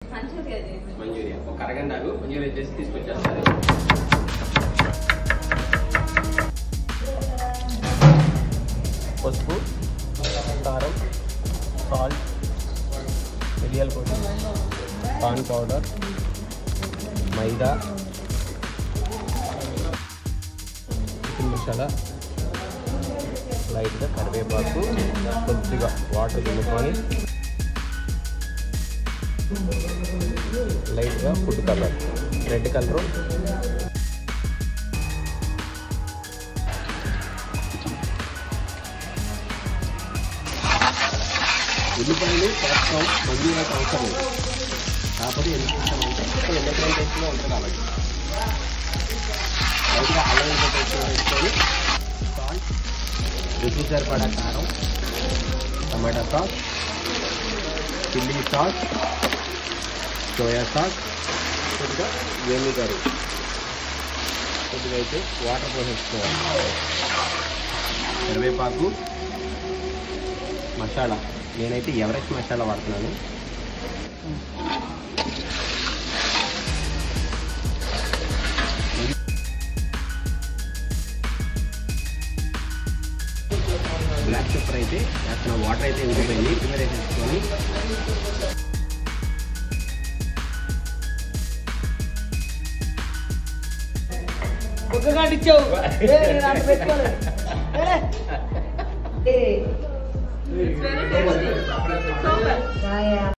మంజూరియా ఒక అరగంట మంజూరియా చేసి తీసుకొచ్చేస్తారు. పసుపు, కారం, సాల్ట్, మిరియాల పొడి, కార్న్ పౌడర్, మైదా, చికెన్ మసాలా, లైట్గా కరివేపాకు, కొద్దిగా వాటర్ దింపుకొని లైట్గా ఫుడ్ కలర్, రెడ్ కలరు, ఉల్లిపాయలు చేస్తాం మంజూరాకు అవసరం లేదు. కాకపోతే ఎందుకు ఇస్తామంటే ఎండకాలం టేస్ట్గా ఉంటుంది కాబట్టి లైట్గా అల్లం టేస్ట్గా వేసుకొని సాల్ట్, రుచి సరిపడా కారం, టమాటా sauce, chilli sauce, soya sauce, కొద్దిగా వెనిగర్, కొద్దిగా అయితే వాటర్ పోసేసుకోవాలి, కరివేపాకు, మసాలా. నేనైతే ఎవరెస్ట్ మసాలా వాడుతున్నాను. బ్లాక్ పెప్పర్ అయితే వేస్తున్న వాటర్ అయితే ఇంకిపోయింది. ప్రిపేర్ వేసేసుకొని It's very tasty. Super.